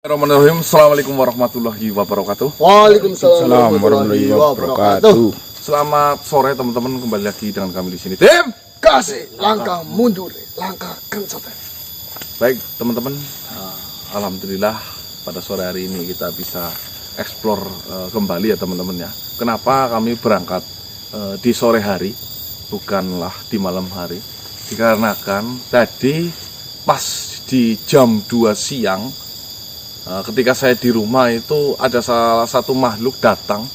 Bismillahirrahmanirrahim. Assalamualaikum warahmatullahi wabarakatuh. Waalaikumsalam warahmatullahi wabarakatuh. Selamat sore teman-teman, kembali lagi dengan kami di sini. Tim Kasih langkah mundur, langkah kencot. baik teman-teman, alhamdulillah pada sore hari ini kita bisa eksplor kembali ya teman-teman ya. Kenapa kami berangkat di sore hari, bukanlah di malam hari? Dikarenakan tadi pas di jam 2 siang, ketika saya di rumah itu ada salah satu makhluk datang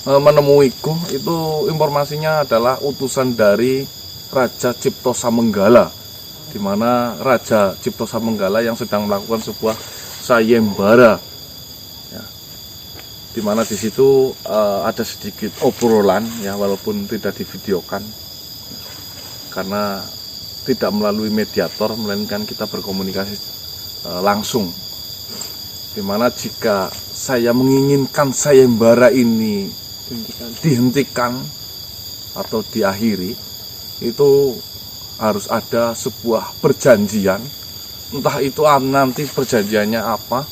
menemuiku. Itu informasinya adalah utusan dari Raja Cipto Samenggala, di mana Raja Cipto Samenggala yang sedang melakukan sebuah sayembara, ya, di mana di situ ada sedikit obrolan ya, walaupun tidak divideokan karena tidak melalui mediator, melainkan kita berkomunikasi langsung. Dimana jika saya menginginkan sayembara ini dihentikan atau diakhiri, itu harus ada sebuah perjanjian. Entah itu nanti perjanjiannya apa,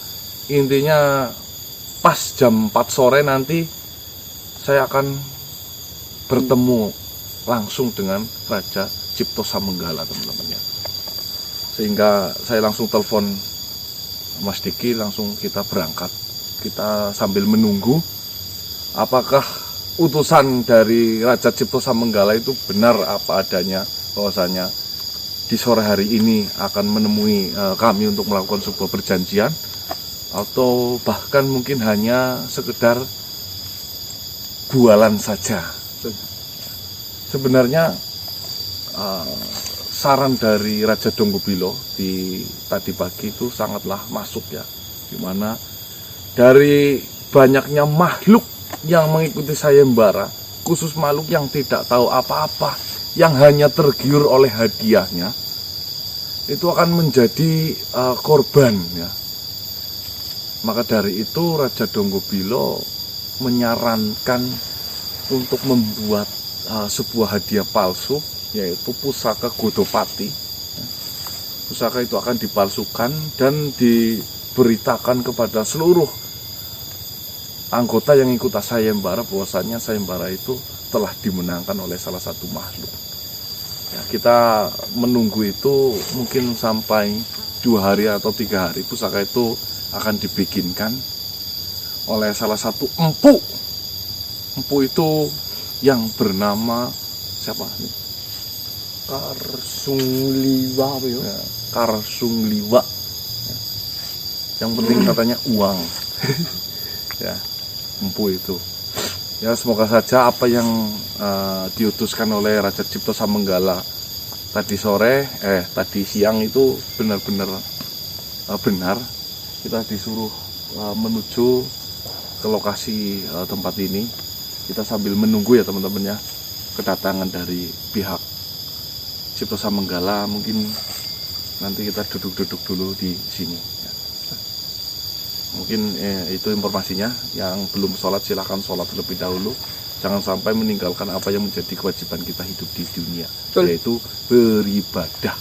intinya pas jam 4 sore nanti saya akan bertemu langsung dengan Raja Cipto Samenggala, teman-teman ya. Sehingga saya langsung telepon Mas Diki, langsung kita berangkat. Kita sambil menunggu apakah utusan dari Raja Cipto Samenggala itu benar apa adanya, bahwasanya di sore hari ini akan menemui kami untuk melakukan sebuah perjanjian, atau bahkan mungkin hanya sekedar bualan saja. Sebenarnya saran dari Raja Donggobilo di tadi pagi itu sangatlah masuk ya, dimana dari banyaknya makhluk yang mengikuti sayembara, khusus makhluk yang tidak tahu apa-apa, yang hanya tergiur oleh hadiahnya, itu akan menjadi korban ya. Maka dari itu Raja Donggobilo menyarankan untuk membuat sebuah hadiah palsu, yaitu pusaka Godopati. Pusaka itu akan dipalsukan dan diberitakan kepada seluruh anggota yang ikut sayembara bahwasanya sayembara itu telah dimenangkan oleh salah satu makhluk. Ya, kita menunggu itu mungkin sampai 2 hari atau 3 hari. Pusaka itu akan dibikinkan oleh salah satu empu. Empu itu yang bernama siapa nih? Karsungliwa, Ya, Karsungliwa. Ya. Yang penting katanya uang. Ya, empu itu. Ya, semoga saja apa yang diutuskan oleh Raja Cipto Samenggala tadi siang itu benar-benar benar. Kita disuruh menuju ke lokasi tempat ini. Kita sambil menunggu ya teman-teman ya, kedatangan dari pihak Cipto Samenggala. Mungkin nanti kita duduk-duduk dulu di sini ya. Mungkin itu informasinya. Yang belum sholat silahkan sholat terlebih dahulu. Jangan sampai meninggalkan apa yang menjadi kewajiban kita hidup di dunia, yaitu beribadah.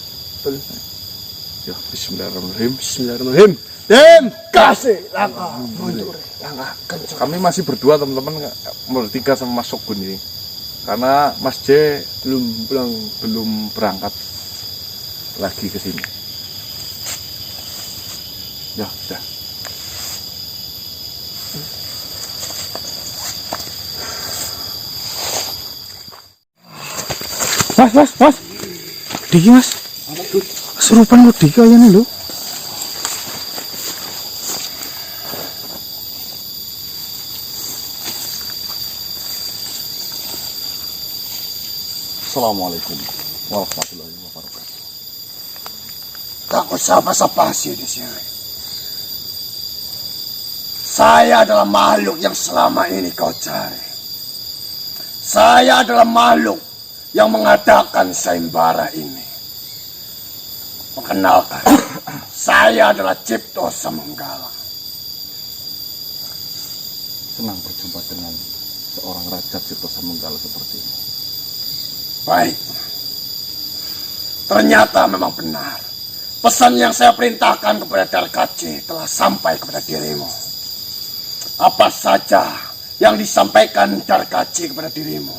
Ya, bismillahirrahmanirrahim. Bismillahirrahmanirrahim. Tim kasih langkah mundur, langkah kencot. Kami masih berdua teman-teman, bertiga sama Mas Sogun ini, karena Mas J belum berangkat lagi ke sini. Ya, sudah. Mas. Diki mas. Serupan lo Diki kayaknya lo. Assalamualaikum warahmatullahi wabarakatuh. Tak usah basa-basi di sini. Saya adalah makhluk yang selama ini kau cari. Saya adalah makhluk yang mengadakan sayembara ini. Perkenalkan, saya adalah Cipto Samenggala. Senang berjumpa dengan seorang Raja Cipto Samenggala seperti ini. Baik. Ternyata memang benar. pesan yang saya perintahkan kepada Darkaci telah sampai kepada dirimu. Apa saja yang disampaikan Darkaci kepada dirimu?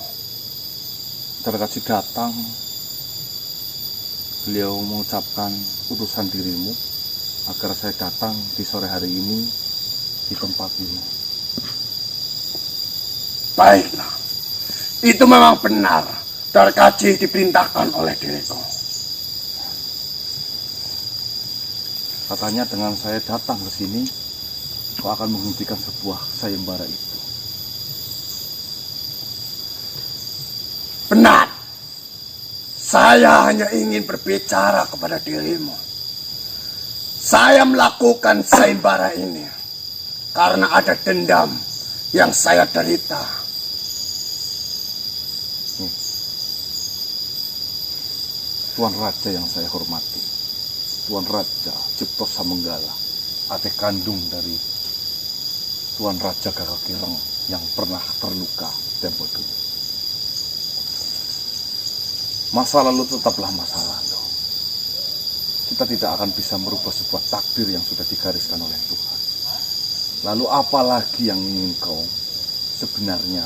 Darkaci datang, beliau mengucapkan utusan dirimu agar saya datang di sore hari ini di tempat ini. Baiklah, itu memang benar. Darkaci diperintahkan oleh diriku. Katanya dengan saya datang ke sini, kau akan menghentikan sebuah sayembara itu. Benar. Saya hanya ingin berbicara kepada dirimu. Saya melakukan sayembara ini karena ada dendam yang saya derita. Tuan Raja yang saya hormati, Tuan Raja Cipto Samanggala, adik kandung dari Tuan Raja Gagak Kireng yang pernah terluka tempo dulu. Masa lalu tetaplah masa lalu. Kita tidak akan bisa merubah sebuah takdir yang sudah digariskan oleh Tuhan. Lalu apa lagi yang ingin kau sebenarnya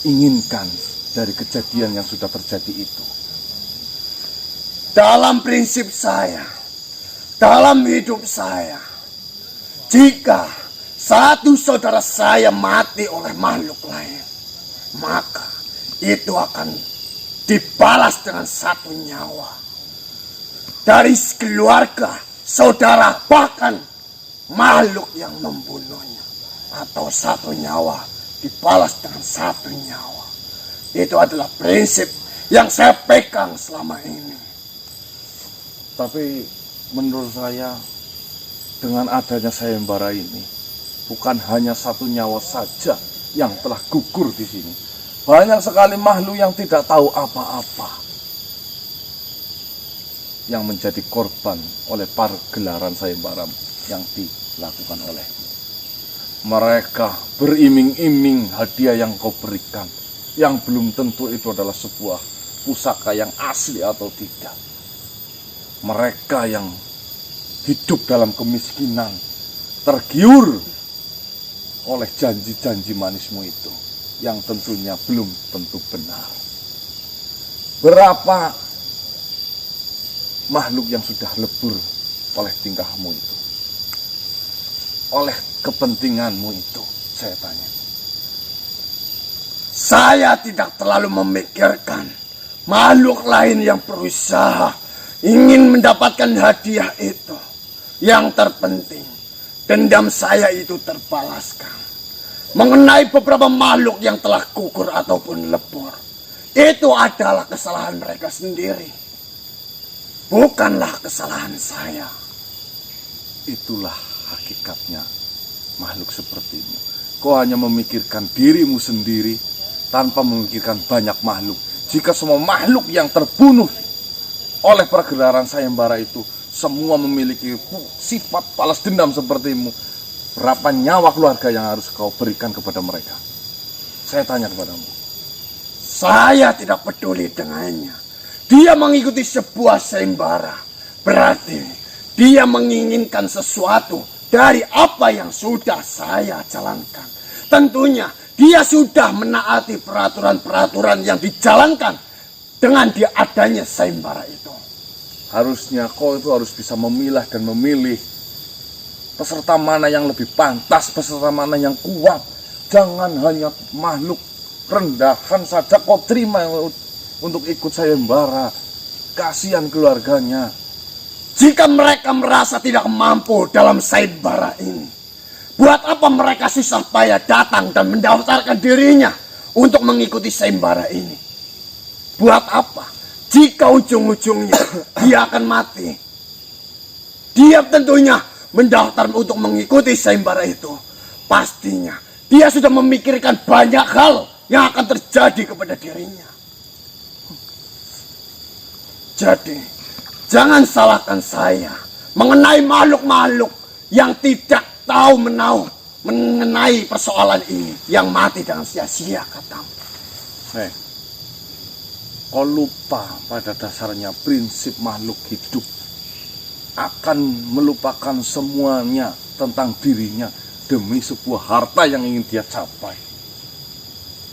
inginkan dari kejadian yang sudah terjadi itu? Dalam prinsip saya, dalam hidup saya, jika satu saudara saya mati oleh makhluk lain, maka itu akan dibalas dengan satu nyawa. Dari keluarga, saudara, bahkan makhluk yang membunuhnya. Atau satu nyawa dibalas dengan satu nyawa. Itu adalah prinsip yang saya pegang selama ini. Tapi menurut saya dengan adanya sayembara ini bukan hanya satu nyawa saja yang telah gugur di sini. Banyak sekali makhluk yang tidak tahu apa-apa yang menjadi korban oleh pergelaran sayembara yang dilakukan olehmu. Mereka beriming-iming hadiah yang kau berikan, yang belum tentu itu adalah sebuah pusaka yang asli atau tidak. Mereka yang hidup dalam kemiskinan, tergiur oleh janji-janji manismu itu, yang tentunya belum tentu benar. Berapa makhluk yang sudah lebur oleh tingkahmu itu, oleh kepentinganmu itu, saya tanya. Saya tidak terlalu memikirkan makhluk lain yang berusaha ingin mendapatkan hadiah itu. Yang terpenting, dendam saya itu terbalaskan. Mengenai beberapa makhluk yang telah gugur ataupun lebur, itu adalah kesalahan mereka sendiri, bukanlah kesalahan saya. Itulah hakikatnya makhluk sepertimu. Kau hanya memikirkan dirimu sendiri tanpa memikirkan banyak makhluk. Jika semua makhluk yang terbunuh oleh pergelaran sayembara itu semua memiliki sifat balas dendam sepertimu, berapa nyawa keluarga yang harus kau berikan kepada mereka? Saya tanya kepadamu. Saya tidak peduli dengannya. Dia mengikuti sebuah sayembara, berarti dia menginginkan sesuatu dari apa yang sudah saya jalankan. Tentunya dia sudah menaati peraturan-peraturan yang dijalankan dengan adanya sayembara itu. Harusnya kau itu harus bisa memilah dan memilih peserta mana yang lebih pantas, peserta mana yang kuat. Jangan hanya makhluk rendahan saja kau terima untuk ikut sayembara. Kasihan keluarganya. Jika mereka merasa tidak mampu dalam sayembara ini, buat apa mereka susah payah datang dan mendaftarkan dirinya untuk mengikuti sayembara ini? Buat apa? Jika ujung-ujungnya dia akan mati. Dia tentunya mendaftar untuk mengikuti sayembara itu. Pastinya dia sudah memikirkan banyak hal yang akan terjadi kepada dirinya. Jadi, jangan salahkan saya mengenai makhluk-makhluk yang tidak tahu menahu mengenai persoalan ini, yang mati dengan sia-sia, katamu. Kau lupa pada dasarnya prinsip makhluk hidup akan melupakan semuanya tentang dirinya demi sebuah harta yang ingin dia capai.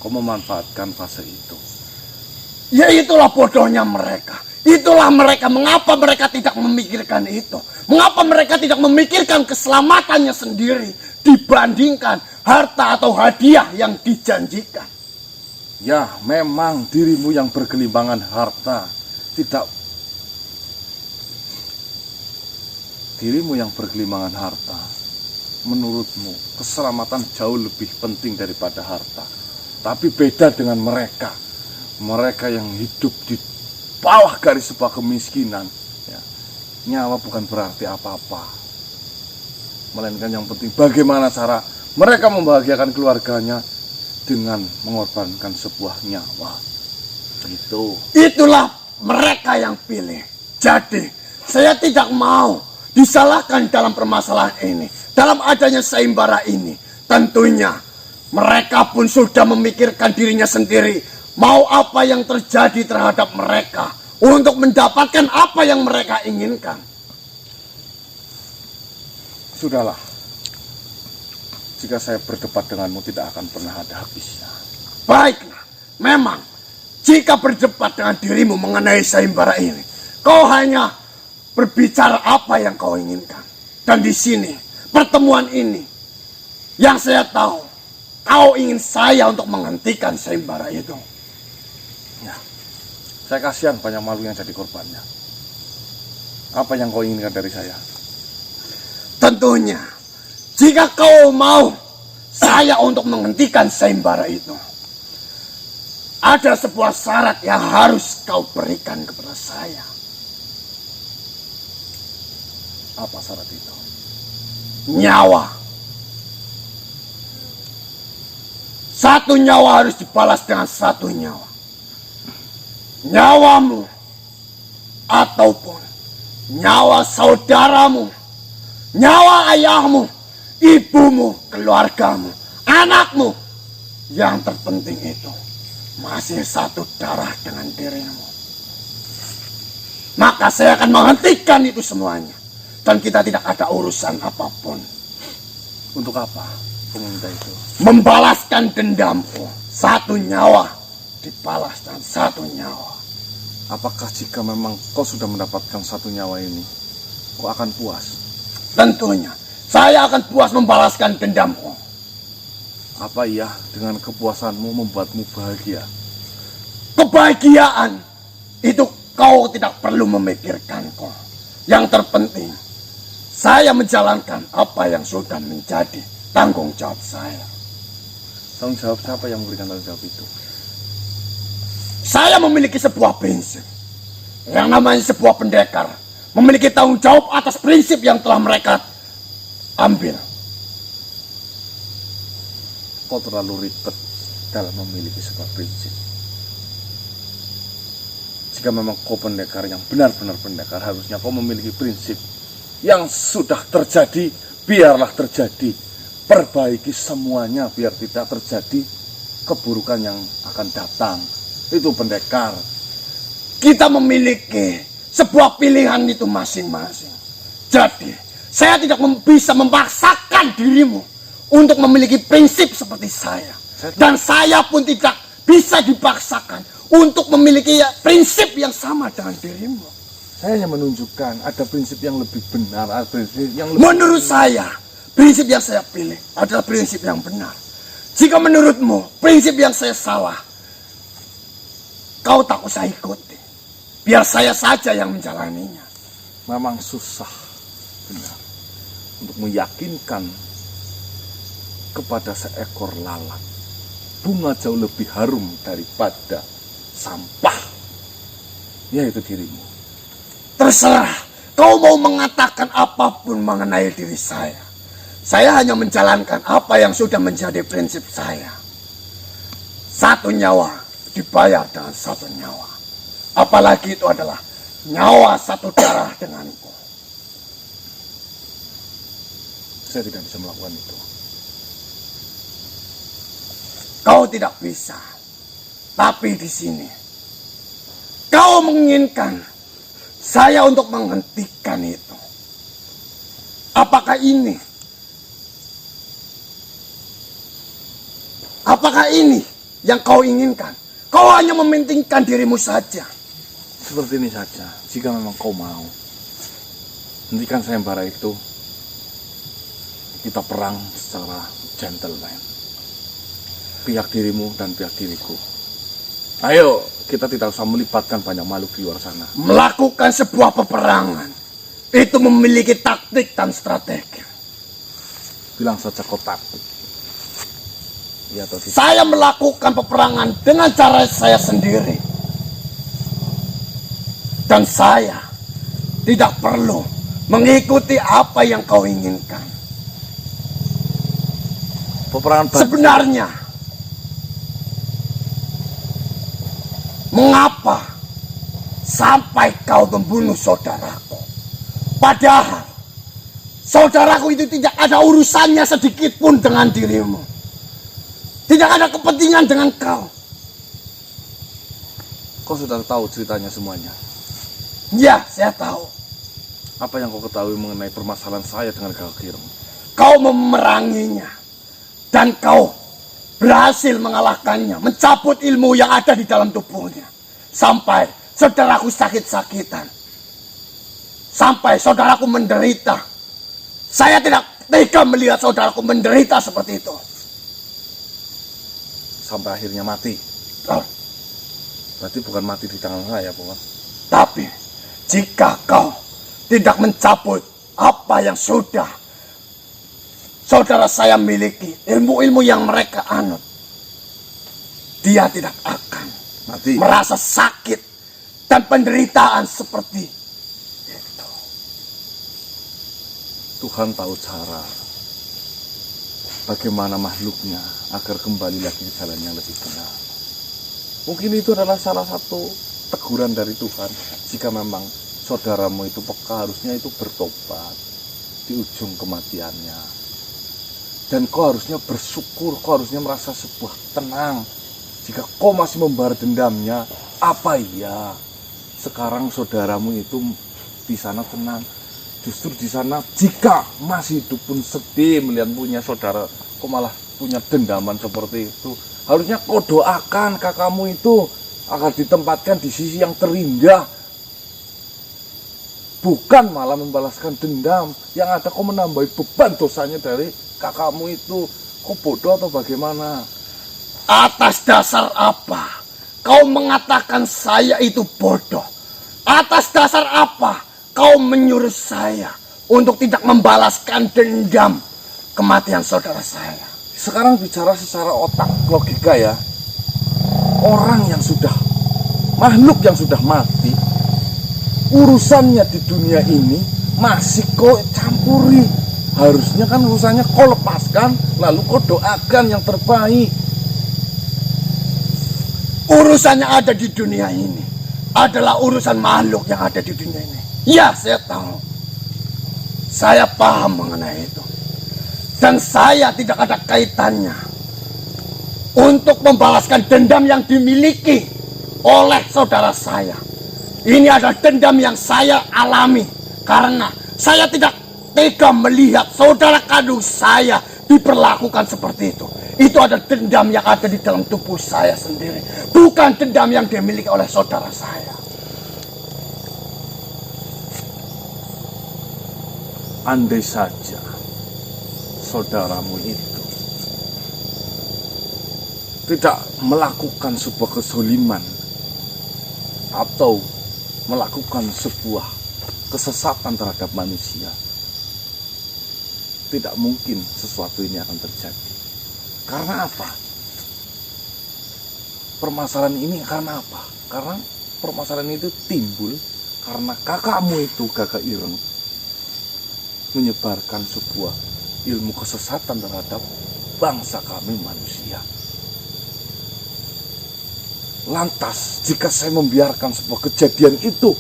Kau memanfaatkan fase itu. Ya itulah bodohnya mereka. Itulah mereka. Mengapa mereka tidak memikirkan itu? Mengapa mereka tidak memikirkan keselamatannya sendiri dibandingkan harta atau hadiah yang dijanjikan? Ya, memang dirimu yang bergelimbangan harta. Dirimu yang bergelimbangan harta. Menurutmu, keselamatan jauh lebih penting daripada harta. Tapi beda dengan mereka. Mereka yang hidup di bawah garis sebuah kemiskinan. Ya, nyawa bukan berarti apa-apa. Melainkan yang penting bagaimana cara mereka membahagiakan keluarganya dengan mengorbankan sebuah nyawa. Itulah mereka yang pilih. Jadi, saya tidak mau disalahkan dalam permasalahan ini. Dalam adanya sayembara ini, tentunya mereka pun sudah memikirkan dirinya sendiri. Mau apa yang terjadi terhadap mereka untuk mendapatkan apa yang mereka inginkan. Sudahlah. Jika saya berdebat denganmu tidak akan pernah ada habisnya. Baiklah, memang jika berdebat dengan dirimu mengenai sayembara ini, kau hanya berbicara apa yang kau inginkan. Dan di sini, pertemuan ini, yang saya tahu, kau ingin saya untuk menghentikan sayembara itu. Ya, saya kasihan banyak malu yang jadi korbannya. Apa yang kau inginkan dari saya? Tentunya, jika kau mau saya untuk menghentikan sayembara itu, ada sebuah syarat yang harus kau berikan kepada saya. Apa syarat itu? Nyawa. Satu nyawa harus dibalas dengan satu nyawa. Nyawamu ataupun nyawa saudaramu, nyawa ayahmu, ibumu, keluargamu, anakmu. Yang terpenting itu masih satu darah dengan dirimu. Maka saya akan menghentikan itu semuanya. Dan kita tidak ada urusan apapun. Untuk apa peminta itu? Membalaskan dendamku. Satu nyawa dibalas dengan satu nyawa. Apakah jika memang kau sudah mendapatkan satu nyawa ini, kau akan puas? Tentunya, saya akan puas membalaskan dendamku. Apa iya dengan kepuasanmu membuatmu bahagia? Kebahagiaan itu kau tidak perlu memikirkanku. Yang terpenting, saya menjalankan apa yang sudah menjadi tanggung jawab saya. Tanggung jawab siapa yang memberikan tanggung jawab itu? Saya memiliki sebuah prinsip. Yang namanya sebuah pendekar memiliki tanggung jawab atas prinsip yang telah mereka ambil. Kau terlalu ribet dalam memiliki sebuah prinsip. Jika memang kau pendekar yang benar-benar pendekar, harusnya kau memiliki prinsip. Yang sudah terjadi, biarlah terjadi. Perbaiki semuanya biar tidak terjadi keburukan yang akan datang. Itu pendekar. Kita memiliki sebuah pilihan itu masing-masing. Jadi, saya tidak bisa memaksakan dirimu untuk memiliki prinsip seperti saya. Dan saya pun tidak bisa dipaksakan untuk memiliki prinsip yang sama dengan dirimu. Saya hanya menunjukkan ada prinsip yang lebih benar, ada prinsip yang lebih... Menurut saya, prinsip yang saya pilih adalah prinsip yang benar. Jika menurutmu prinsip yang saya salah, kau tak usah ikuti. Biar saya saja yang menjalaninya. Memang susah, benar, untuk meyakinkan kepada seekor lalat bunga jauh lebih harum daripada sampah, yaitu dirimu. Terserah, kau mau mengatakan apapun mengenai diri saya. Saya hanya menjalankan apa yang sudah menjadi prinsip saya. Satu nyawa dibayar dengan satu nyawa. Apalagi itu adalah nyawa satu darah denganku. Saya tidak bisa melakukan itu. Kau tidak bisa. Tapi di sini, kau menginginkan saya untuk menghentikan itu. Apakah ini? Apakah ini yang kau inginkan? Kau hanya mementingkan dirimu saja. Seperti ini saja, jika memang kau mau, hentikan sayembara itu. Kita perang secara gentleman. Pihak dirimu dan pihak diriku. Ayo, kita tidak usah melibatkan banyak makhluk di luar sana. Melakukan sebuah peperangan itu memiliki taktik dan strategi. Bilang saja kau takut. Iya atau tidak? Saya melakukan peperangan dengan cara saya sendiri. Dan saya tidak perlu mengikuti apa yang kau inginkan. Peperangan Sebenarnya, mengapa sampai kau membunuh saudaraku? Padahal saudaraku itu tidak ada urusannya sedikit pun dengan dirimu. Tidak ada kepentingan dengan kau. Kau sudah tahu ceritanya semuanya. Ya, saya tahu. Apa yang kau ketahui mengenai permasalahan saya dengan Kakak Ireng? Kau memeranginya. Dan kau berhasil mengalahkannya. Mencabut ilmu yang ada di dalam tubuhnya. Sampai saudaraku sakit-sakitan. Sampai saudaraku menderita. Saya tidak tega melihat saudaraku menderita seperti itu. Sampai akhirnya mati. Berarti bukan mati di tangan saya, bukan? Tapi jika kau tidak mencabut apa yang sudah saudara saya miliki, ilmu-ilmu yang mereka anut, dia tidak akan Mati. merasa sakit dan penderitaan seperti itu. Tuhan tahu cara bagaimana makhluknya agar kembali lagi ke jalan yang lebih benar. Mungkin itu adalah salah satu teguran dari Tuhan. Jika memang saudaramu itu peka, harusnya itu bertobat di ujung kematiannya. Dan kau harusnya bersyukur, kau harusnya merasa sebuah tenang. Jika kau masih membawa dendamnya, apa iya sekarang saudaramu itu di sana tenang? Justru di sana jika masih hidup pun sedih melihat punya saudara, kau malah punya dendaman seperti itu. Harusnya kau doakan kakakmu itu agar ditempatkan di sisi yang terindah. Bukan malah membalaskan dendam. Yang ada kau menambah beban dosanya dari kakakmu itu. Kau bodoh atau bagaimana? Atas dasar apa kau mengatakan saya itu bodoh? Atas dasar apa kau menyuruh saya untuk tidak membalaskan dendam kematian saudara saya? Sekarang bicara secara otak logika ya. Orang yang sudah, makhluk yang sudah mati, urusannya di dunia ini masih kau campuri. Harusnya kan urusannya kau lepaskan, lalu kau doakan yang terbaik. Urusan yang ada di dunia ini adalah urusan makhluk yang ada di dunia ini. Ya, saya tahu. Saya paham mengenai itu. Dan saya tidak ada kaitannya untuk membalaskan dendam yang dimiliki oleh saudara saya. Ini adalah dendam yang saya alami karena saya tidak tega melihat saudara kandung saya diperlakukan seperti itu. Itu adalah dendam yang ada di dalam tubuh saya sendiri, bukan dendam yang dimiliki oleh saudara saya. Andai saja saudaramu itu tidak melakukan sebuah kezaliman atau melakukan sebuah kesesatan terhadap manusia, tidak mungkin sesuatu ini akan terjadi. Karena apa? Permasalahan ini karena apa? Karena permasalahan itu timbul karena kakakmu itu, Kakak Ireng, menyebarkan sebuah ilmu kesesatan terhadap bangsa kami manusia. Lantas, jika saya membiarkan sebuah kejadian itu,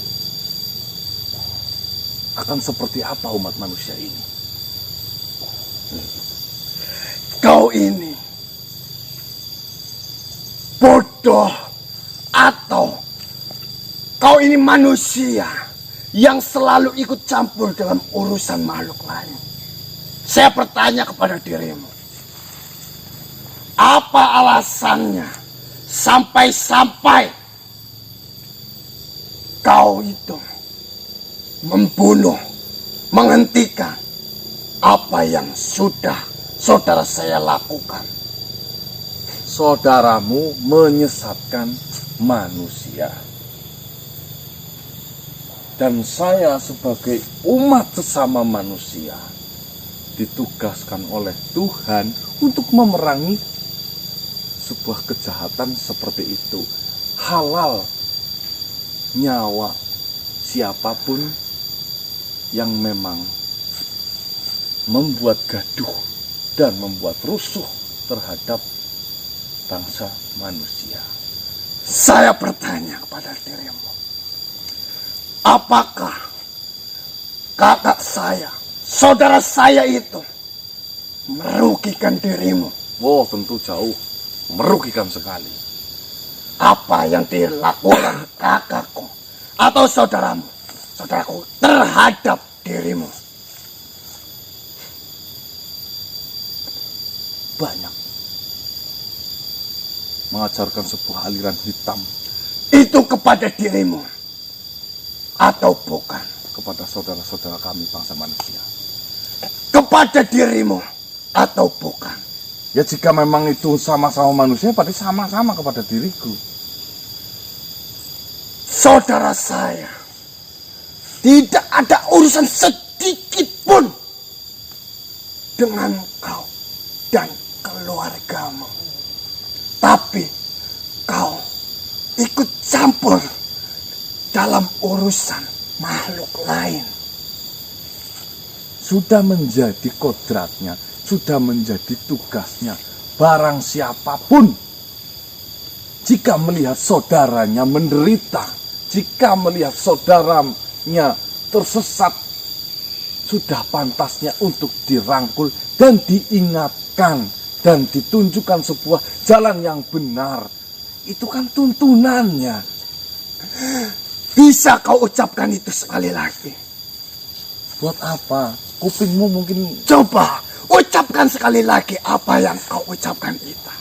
akan seperti apa umat manusia ini? Kau ini bodoh atau kau ini manusia yang selalu ikut campur dalam urusan makhluk lain. Saya bertanya kepada dirimu, apa alasannya sampai-sampai kau itu membunuh, menghentikan apa yang sudah saudara saya lakukan? Saudaramu menyesatkan manusia. Dan saya sebagai umat sesama manusia ditugaskan oleh Tuhan untuk memerangi sebuah kejahatan seperti itu. Halal nyawa siapapun yang memang membuat gaduh dan membuat rusuh terhadap bangsa manusia. Saya bertanya kepada dirimu, apakah kakak saya, saudara saya itu merugikan dirimu? Oh, tentu jauh merugikan sekali. Apa yang dilakukan kakakku atau saudaramu, saudaraku, terhadap dirimu? Banyak. Mengajarkan sebuah aliran hitam Itu kepada dirimu atau bukan? kepada saudara-saudara kami bangsa manusia. Kepada dirimu atau bukan? Ya jika memang itu sama-sama manusia, berarti sama-sama kepada diriku. Saudara saya tidak ada urusan sedikit pun dengan kau dan keluargamu. Tapi kau ikut campur dalam urusan makhluk lain. Sudah menjadi kodratnya, sudah menjadi tugasnya. Barang siapapun, jika melihat saudaranya menderita, jika melihat saudaranya tersesat, sudah pantasnya untuk dirangkul dan diingatkan dan ditunjukkan sebuah jalan yang benar. Itu kan tuntunannya. Bisa kau ucapkan itu sekali lagi? Buat apa? Kupingmu mungkin... Coba ucapkan sekali lagi apa yang kau ucapkan itu.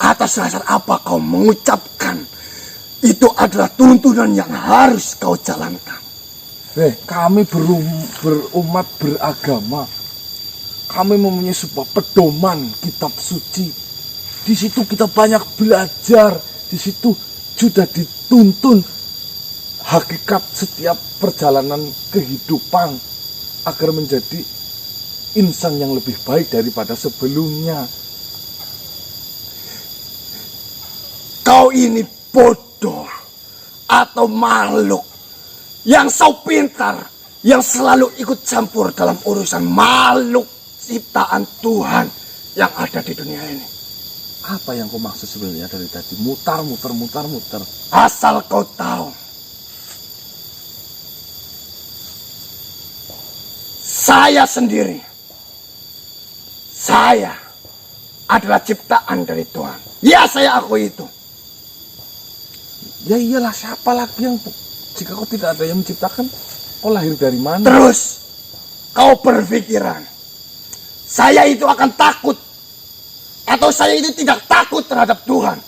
Atas dasar apa kau mengucapkan itu adalah tuntunan yang harus kau jalankan? Kami berumat beragama. Kami mempunyai sebuah pedoman kitab suci. Di situ kita banyak belajar. Di situ sudah dituntun hakikat setiap perjalanan kehidupan agar menjadi insan yang lebih baik daripada sebelumnya. Kau ini bodoh atau makhluk yang so pintar, yang selalu ikut campur dalam urusan makhluk ciptaan Tuhan yang ada di dunia ini. Apa yang kau maksud sebenarnya dari tadi? Mutar. Asal kau tahu, saya sendiri, saya adalah ciptaan dari Tuhan. Ya, saya akui itu. Ya iyalah, siapa lagi yang... Jika kau tidak ada yang menciptakan, kau lahir dari mana? Terus kau berpikiran saya itu akan takut atau saya itu tidak takut terhadap Tuhan?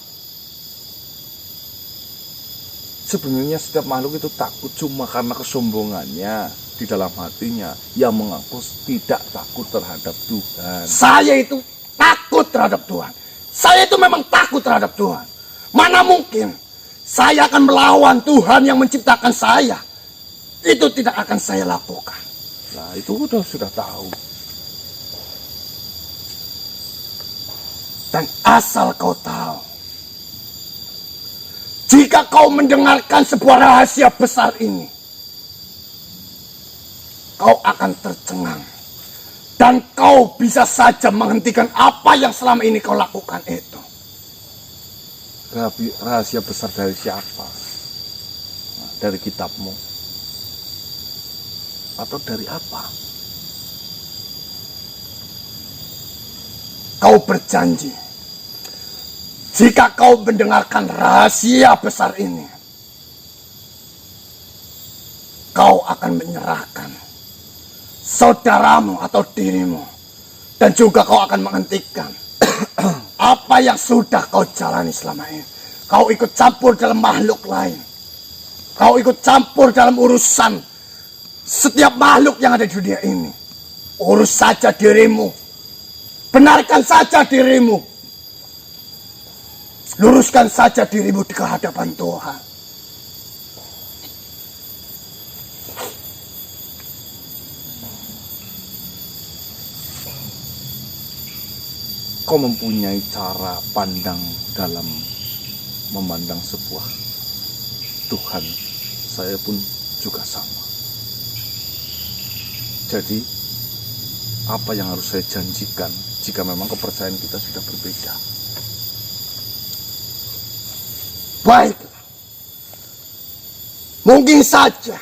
Sebenarnya setiap makhluk itu takut cuma karena kesombongannya di dalam hatinya yang mengaku tidak takut terhadap Tuhan. Saya itu takut terhadap Tuhan. Saya itu memang takut terhadap Tuhan. Mana mungkin saya akan melawan Tuhan yang menciptakan saya. Itu tidak akan saya lakukan. Nah, itu sudah tahu. Dan asal kau tahu, jika kau mendengarkan sebuah rahasia besar ini, kau akan tercengang. Dan kau bisa saja menghentikan apa yang selama ini kau lakukan itu. Rahasia besar dari siapa? Nah, dari kitabmu? Atau dari apa? Kau berjanji, jika kau mendengarkan rahasia besar ini, kau akan menyerahkan saudaramu atau dirimu, dan juga kau akan menghentikan apa yang sudah kau jalani selama ini. Kau ikut campur dalam makhluk lain. Kau ikut campur dalam urusan setiap makhluk yang ada di dunia ini. Urus saja dirimu. Benarkan saja dirimu. Luruskan saja dirimu di hadapan Tuhan. Kau mempunyai cara pandang dalam memandang sebuah Tuhan. Saya pun juga sama. Jadi, apa yang harus saya janjikan jika memang kepercayaan kita sudah berbeda? Baiklah. Mungkin saja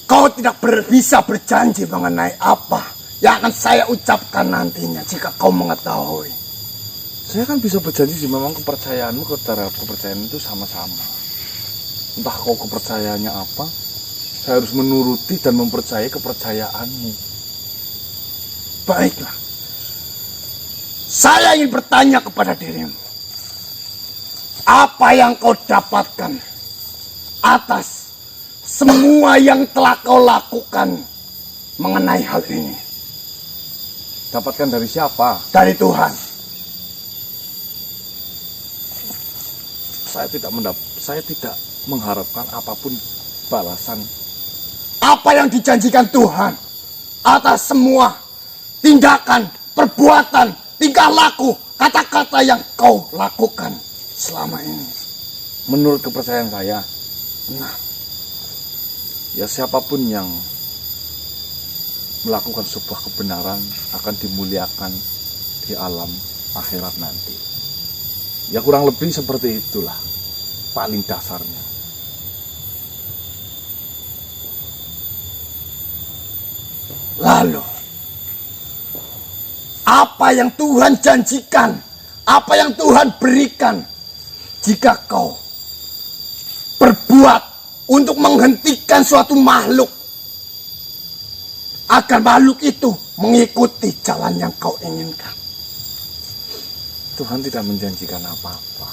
kau tidak bisa berjanji mengenai apa yang akan saya ucapkan nantinya jika kau mengetahui. Saya kan bisa berjanji sih, memang kepercayaanmu terhadap kepercayaan itu sama-sama. Entah kau kepercayaannya apa, saya harus menuruti dan mempercayai kepercayaanmu. Baiklah. Saya ingin bertanya kepada dirimu. Apa yang kau dapatkan atas semua yang telah kau lakukan mengenai hal ini? Dapatkan dari siapa? Dari Tuhan. Saya tidak mengharapkan apapun balasan. Apa yang dijanjikan Tuhan atas semua tindakan, perbuatan, tingkah laku, kata-kata yang kau lakukan selama ini. Menurut kepercayaan saya, Nah, ya siapapun yang melakukan sebuah kebenaran akan dimuliakan di alam akhirat nanti. Ya kurang lebih seperti itulah paling dasarnya. lalu apa yang Tuhan janjikan, apa yang Tuhan berikan jika kau berbuat untuk menghentikan suatu makhluk agar makhluk itu mengikuti jalan yang kau inginkan? Tuhan tidak menjanjikan apa-apa,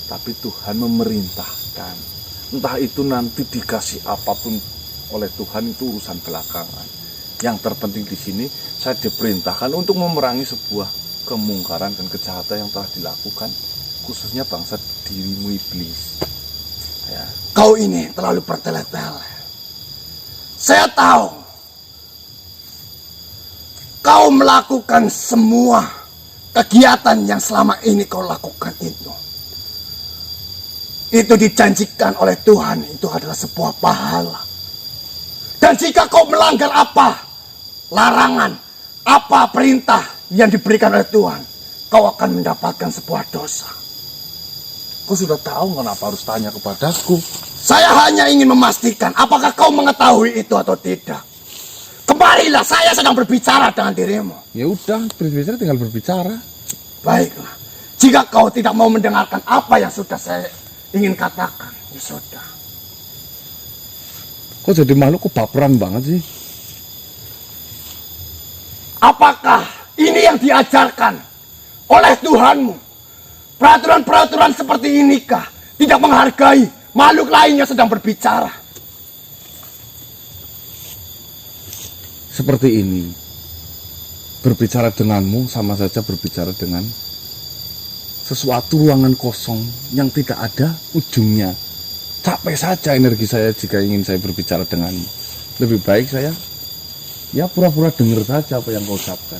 tapi Tuhan memerintahkan. Entah itu nanti dikasih apapun oleh Tuhan, itu urusan belakangan. Yang terpenting di sini saya diperintahkan untuk memerangi sebuah kemungkaran dan kejahatan yang telah dilakukan, khususnya bangsa dirimu iblis. Ya. Kau ini terlalu bertele-tele. Saya tahu kau melakukan semua kegiatan yang selama ini kau lakukan itu. Itu dijanjikan oleh Tuhan, itu adalah sebuah pahala. Dan jika kau melanggar apa larangan, apa perintah yang diberikan oleh Tuhan, kau akan mendapatkan sebuah dosa. Kau sudah tahu, kenapa harus tanya kepadaku? Saya hanya ingin memastikan apakah kau mengetahui itu atau tidak. Kembalilah, saya sedang berbicara dengan dirimu. Ya udah, berbicara tinggal berbicara. Baiklah, jika kau tidak mau mendengarkan apa yang sudah saya ingin katakan, ya sudah. Kok jadi makhluk kok baperan banget sih? Apakah ini yang diajarkan oleh Tuhanmu? Peraturan-peraturan seperti inikah tidak menghargai makhluk lain yang sedang berbicara? Seperti ini. Berbicara denganmu sama saja berbicara dengan sesuatu ruangan kosong yang tidak ada ujungnya. Capek saja energi saya jika ingin saya berbicara denganmu. Lebih baik saya ya pura-pura dengar saja apa yang kau ucapkan.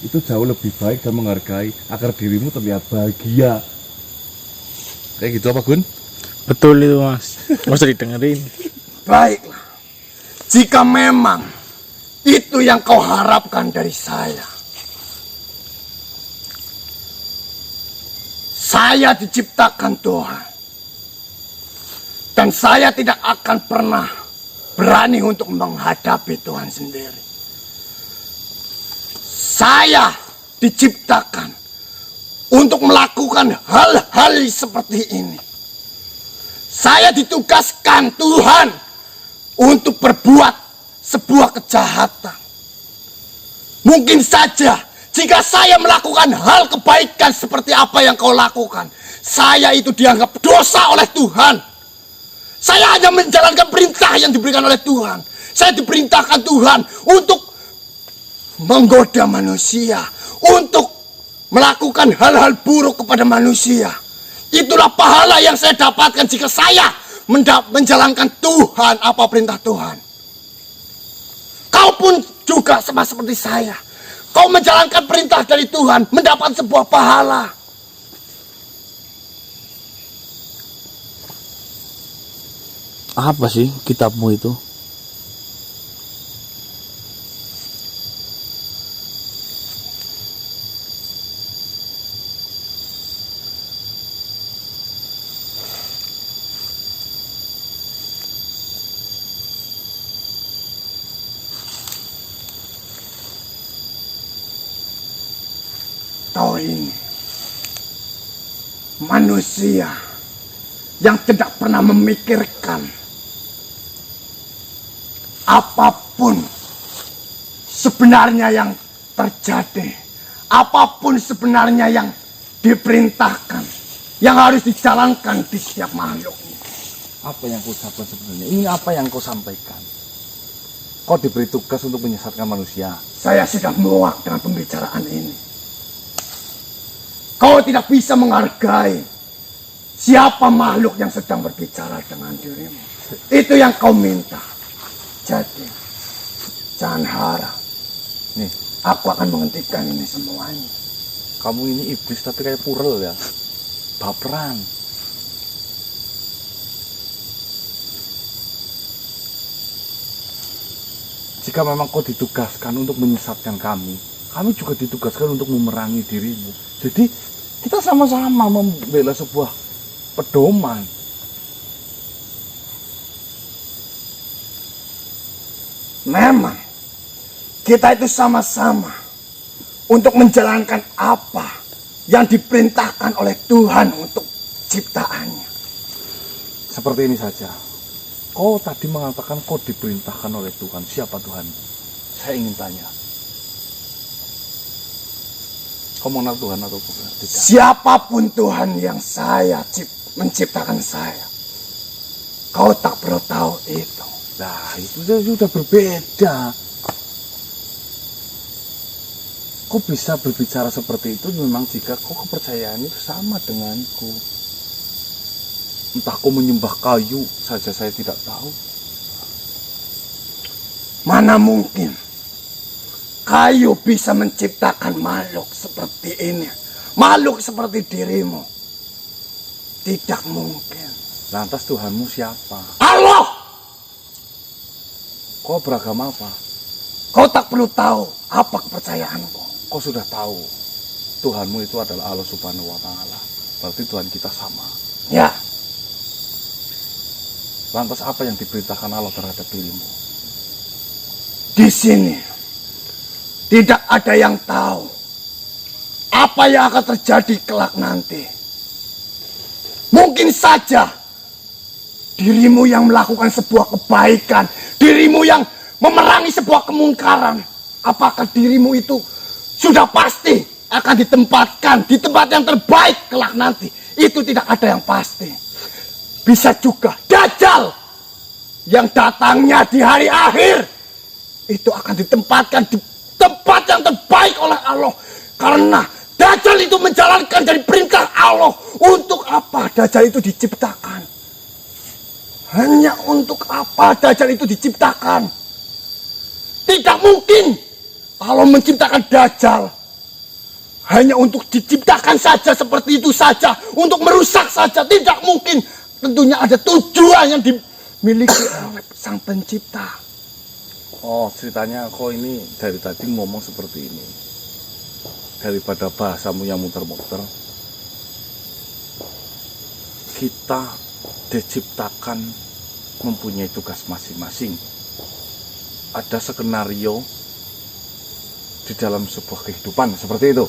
Itu jauh lebih baik dan menghargai agar dirimu terlihat bahagia. Kayak gitu apa, Gun? Betul itu, Mas. Nggak usah didengerin. Baiklah, jika memang itu yang kau harapkan dari saya diciptakan Tuhan. Dan saya tidak akan pernah berani untuk menghadapi Tuhan sendiri. Saya diciptakan untuk melakukan hal-hal seperti ini. Saya ditugaskan Tuhan untuk berbuat sebuah kejahatan. Mungkin saja jika saya melakukan hal kebaikan seperti apa yang kau lakukan, saya itu dianggap dosa oleh Tuhan. Saya hanya menjalankan perintah yang diberikan oleh Tuhan. Saya diperintahkan Tuhan untuk menggoda manusia, untuk melakukan hal-hal buruk kepada manusia. Itulah pahala yang saya dapatkan jika saya menjalankan Tuhan, apa perintah Tuhan. Kau pun juga sama seperti saya. Kau menjalankan perintah dari Tuhan, mendapat sebuah pahala. Apa sih kitabmu itu? Kau ini manusia yang tidak pernah memikirkan apapun sebenarnya yang terjadi, apapun sebenarnya yang diperintahkan, yang harus dijalankan di setiap makhluk. Apa yang kau ucapkan sebenarnya? Ini apa yang kau sampaikan? Kau diberi tugas untuk menyesatkan manusia. Saya sudah muak dengan pembicaraan ini. Kau tidak bisa menghargai siapa makhluk yang sedang berbicara dengan dirimu. Itu yang kau minta. Jadi, jangan harap. Nih, Aku akan menghentikan ini semuanya. kamu ini iblis tapi kayak purel ya. Baperan. Jika memang kau ditugaskan untuk menyesatkan kami juga ditugaskan untuk memerangi dirimu. Jadi kita sama-sama membela sebuah pedoman. Memang kita itu sama-sama untuk menjalankan apa yang diperintahkan oleh Tuhan untuk ciptaannya. Seperti ini saja. Kau tadi mengatakan kau diperintahkan oleh Tuhan. Siapa Tuhan? Saya ingin tanya. Kau mengenal Tuhan atau bukan? Tidak. Siapapun Tuhan yang menciptakan saya, kau tak perlu tahu itu. Nah, itu sudah berbeda. Kau bisa berbicara seperti itu memang jika kau kepercayaan itu sama denganku. Entah kau menyembah kayu saja saya tidak tahu. Mana mungkin kayu bisa menciptakan makhluk seperti ini, makhluk seperti dirimu. Tidak mungkin. Lantas Tuhanmu siapa? Allah! Kau beragama apa? Kau tak perlu tahu apa kepercayaanku. Kau sudah tahu Tuhanmu itu adalah Allah Subhanahu wa Ta'ala. Berarti Tuhan kita sama. Ya, Lantas apa yang diperintahkan Allah terhadap dirimu? di sini tidak ada yang tahu apa yang akan terjadi kelak nanti. Mungkin saja dirimu yang melakukan sebuah kebaikan, dirimu yang memerangi sebuah kemungkaran, apakah dirimu itu sudah pasti akan ditempatkan di tempat yang terbaik kelak nanti? Itu tidak ada yang pasti. Bisa juga Dajjal yang datangnya di hari akhir itu akan ditempatkan di tempat yang terbaik oleh Allah. Karena Dajjal itu menjalankan dari perintah Allah. Untuk apa Dajjal itu diciptakan? Hanya untuk apa Dajjal itu diciptakan? Tidak mungkin Allah menciptakan Dajjal hanya untuk diciptakan saja seperti itu saja, untuk merusak saja. Tidak mungkin. Tentunya ada tujuan yang dimiliki oleh Sang Pencipta. Oh, ceritanya kau ini dari tadi ngomong seperti ini. Daripada bahasamu yang muter-muter. Kita diciptakan mempunyai tugas masing-masing. Ada skenario di dalam sebuah kehidupan seperti itu.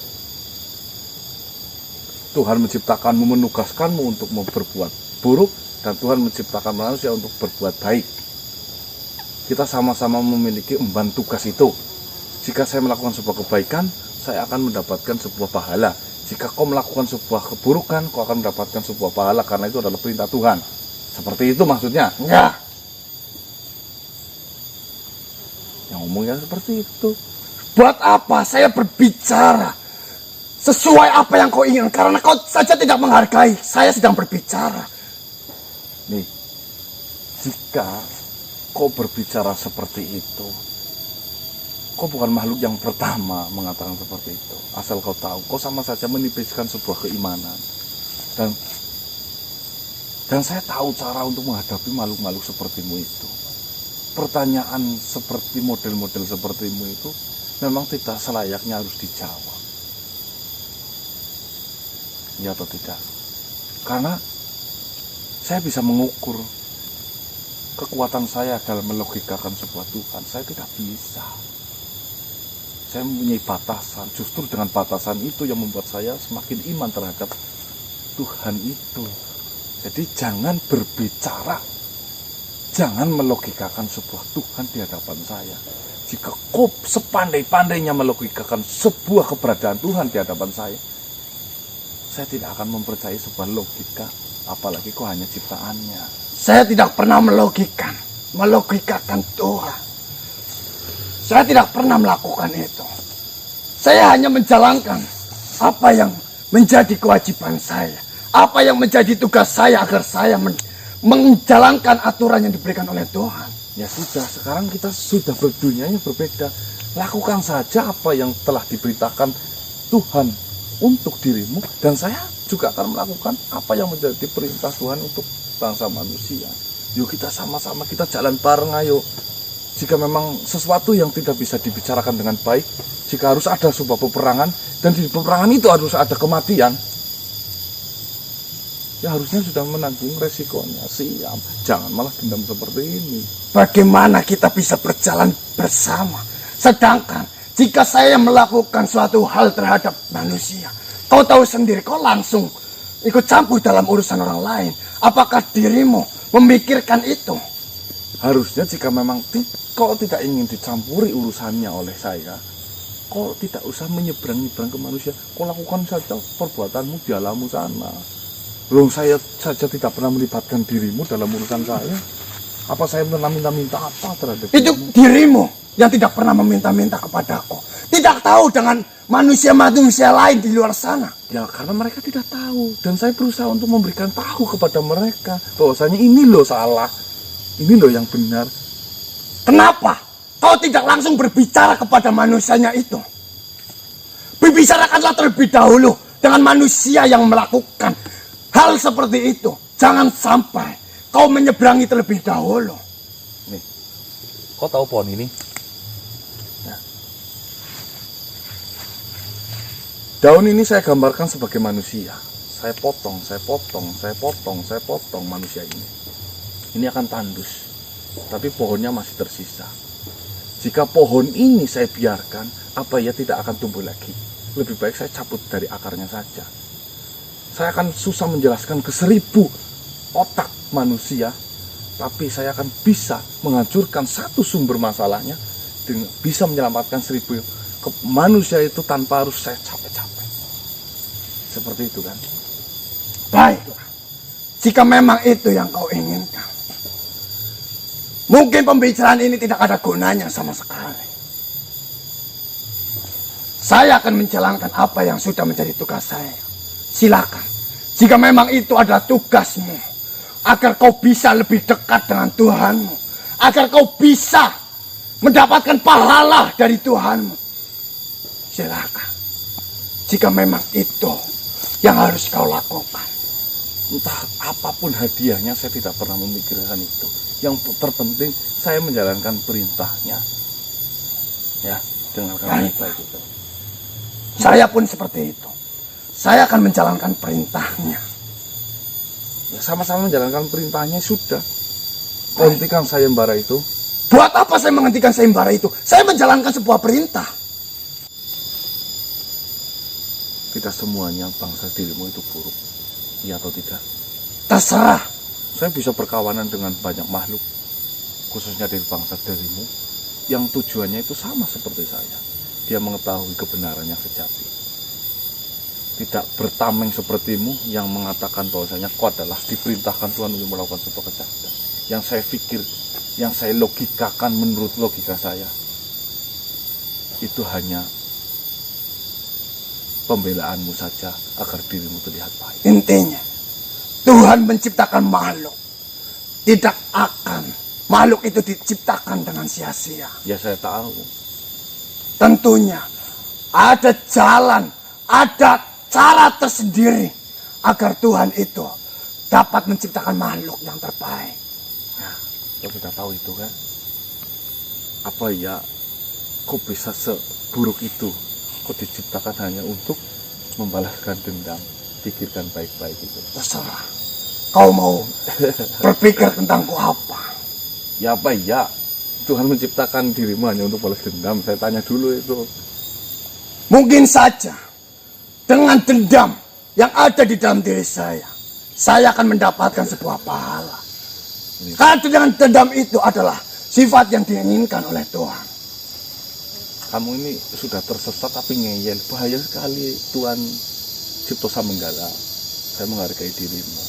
Tuhan menciptakanmu, menugaskanmu untuk berbuat buruk, dan Tuhan menciptakan manusia untuk berbuat baik. Kita sama-sama memiliki emban tugas itu. Jika saya melakukan sebuah kebaikan, saya akan mendapatkan sebuah pahala. Jika kau melakukan sebuah keburukan, kau akan mendapatkan sebuah pahala, karena itu adalah perintah Tuhan. Seperti itu maksudnya? Enggak. Yang ngomongnya seperti itu. Buat apa saya berbicara sesuai apa yang kau ingin? Karena kau saja tidak menghargai. Saya sedang berbicara. Nih, jika kau berbicara seperti itu, kau bukan makhluk yang pertama mengatakan seperti itu. Asal kau tahu, kau sama saja menipiskan sebuah keimanan. Dan saya tahu cara untuk menghadapi makhluk-makhluk sepertimu itu. Pertanyaan seperti model-model sepertimu itu memang tidak selayaknya harus dijawab. Ya atau tidak? Karena saya bisa mengukur kekuatan saya dalam melogikakan sebuah Tuhan. Saya tidak bisa. Saya mempunyai batasan. Justru dengan batasan itu yang membuat saya semakin iman terhadap Tuhan itu. Jadi jangan berbicara, jangan melogikakan sebuah Tuhan di hadapan saya. Jika kau sepandai-pandainya melogikakan sebuah keberadaan Tuhan di hadapan saya tidak akan mempercayai sebuah logika, apalagi kau hanya ciptaannya. Saya tidak pernah melogikakan Tuhan. Saya tidak pernah melakukan itu. Saya hanya menjalankan apa yang menjadi kewajiban saya. Apa yang menjadi tugas saya agar saya menjalankan aturan yang diberikan oleh Tuhan. Ya sudah, sekarang kita sudah berdunianya berbeda. Lakukan saja apa yang telah diberitakan Tuhan untuk dirimu. Dan saya juga akan melakukan apa yang menjadi perintah Tuhan untuk bangsa manusia. Yuk kita sama-sama, kita jalan bareng, ayo. Jika memang sesuatu yang tidak bisa dibicarakan dengan baik, jika harus ada sebuah peperangan, dan di peperangan itu harus ada kematian, ya harusnya sudah menanggung resikonya. Siap, jangan malah dendam seperti ini. Bagaimana kita bisa berjalan bersama? Sedangkan jika saya melakukan suatu hal terhadap manusia, kau tahu sendiri, kau langsung ikut campur dalam urusan orang lain. Apakah dirimu memikirkan itu? Harusnya jika memang kau tidak ingin dicampuri urusannya oleh saya, kau tidak usah menyeberang-nyeberang ke manusia. Kau lakukan saja perbuatanmu di alammu sana. Belum saya saja tidak pernah melibatkan dirimu dalam urusan saya. Apa saya pernah minta-minta apa terhadap Itu dirimu yang tidak pernah meminta-minta kepadaku. Tidak tahu dengan manusia-manusia lain di luar sana. Ya karena mereka tidak tahu. Dan saya berusaha untuk memberikan tahu kepada mereka bahwasanya ini loh salah, ini loh yang benar. Kenapa kau tidak langsung berbicara kepada manusianya itu? Berbicarakanlah terlebih dahulu dengan manusia yang melakukan hal seperti itu. Jangan sampai kau menyeberangi terlebih dahulu. Nih, kau tahu pohon ini? Nah. Daun ini saya gambarkan sebagai manusia. Saya potong manusia ini. Ini akan tandus, tapi pohonnya masih tersisa. Jika pohon ini saya biarkan, apa ya tidak akan tumbuh lagi. Lebih baik saya cabut dari akarnya saja. Saya akan susah menjelaskan ke 1000 otak manusia, tapi saya akan bisa menghancurkan satu sumber masalahnya, dengan bisa menyelamatkan 1000 manusia itu tanpa harus saya capek-capek. Seperti itu kan? Baiklah, jika memang itu yang kau inginkan, mungkin pembicaraan ini tidak ada gunanya sama sekali. Saya akan menjalankan apa yang sudah menjadi tugas saya. Silakan, jika memang itu adalah tugasmu, agar kau bisa lebih dekat dengan Tuhanmu, agar kau bisa mendapatkan pahala dari Tuhanmu. Silakan, jika memang itu yang harus kau lakukan. Entah apapun hadiahnya, saya tidak pernah memikirkan itu. Yang terpenting saya menjalankan perintahnya. Ya, dengarkan baik itu. Saya pun seperti itu. Saya akan menjalankan perintahnya. Ya, sama-sama menjalankan perintahnya sudah. Hentikan sayembara itu. Buat apa saya menghentikan sayembara itu? Saya menjalankan sebuah perintah. Tidak semuanya bangsa dirimu itu buruk. Iya atau tidak? Terserah. saya bisa berkawanan dengan banyak makhluk, khususnya dari bangsa darimu, yang tujuannya itu sama seperti saya. Dia mengetahui kebenaran yang sejati. Tidak bertameng sepertimu yang mengatakan bahwasanya kau adalah diperintahkan Tuhan untuk melakukan sebuah kejahatan. Yang saya pikir, yang saya logikakan menurut logika saya, itu hanya pembelaanmu saja agar dirimu terlihat baik. Intinya, Tuhan menciptakan makhluk. Tidak akan makhluk itu diciptakan dengan sia-sia. Ya saya tahu. Tentunya ada jalan, ada cara tersendiri agar Tuhan itu dapat menciptakan makhluk yang terbaik. Nah, kau sudah tahu itu kan? Apa ya, kau bisa seburuk itu? Kau diciptakan hanya untuk membalaskan dendam. Pikirkan baik-baik itu. Terserah. Kau mau berpikir tentangku apa? Ya apa ya? Tuhan menciptakan dirimu hanya untuk balas dendam. Saya tanya dulu itu. Mungkin saja dengan dendam yang ada di dalam diri saya akan mendapatkan sebuah pahala. Karena dengan dendam itu adalah sifat yang diinginkan oleh Tuhan. Kamu ini sudah tersesat tapi ngeyel. Bahaya sekali Tuhan Cipto Samenggala. Saya menghargai dirimu.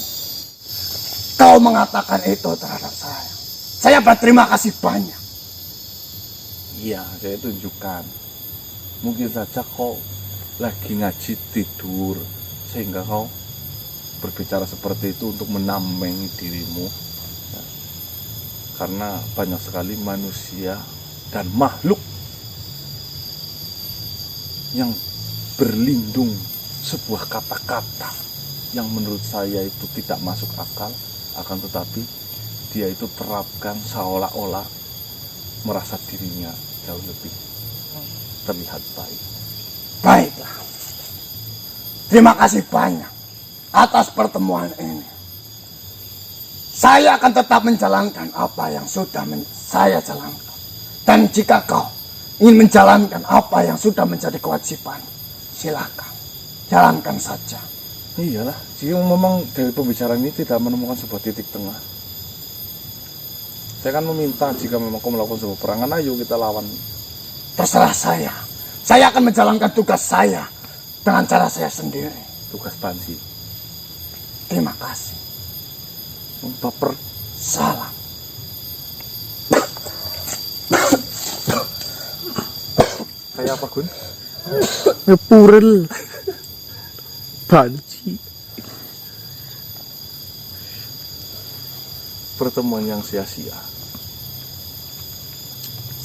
Kau mengatakan itu terhadap saya. Saya berterima kasih banyak. Iya, saya tunjukkan. Mungkin saja kau lagi ngaji tidur, sehingga kau berbicara seperti itu untuk menameng dirimu. Ya. Karena banyak sekali manusia dan makhluk yang berlindung sebuah kata-kata yang menurut saya itu tidak masuk akal, akan tetapi dia itu terapkan seolah-olah merasa dirinya jauh lebih terlihat baik. Baiklah. Terima kasih banyak atas pertemuan ini. Saya akan tetap menjalankan apa yang sudah saya jalankan. Dan jika kau ingin menjalankan apa yang sudah menjadi kewajiban, silakan. Jalankan saja. Iyalah, jika memang dari pembicaraan ini tidak menemukan sebuah titik tengah. Saya kan meminta jika memang kau melakukan sebuah perangan, ayo kita lawan. Terserah saya. Saya akan menjalankan tugas saya dengan cara saya sendiri. Tugas Bansi. Terima kasih. Baper. Salam. Kayak apa, Gun? Ngepurel. Banci. Pertemuan yang sia-sia.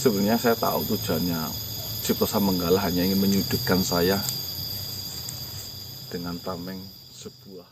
Sebenarnya saya tahu tujuannya Cipto Samenggala hanya ingin menyudutkan saya dengan tameng sebuah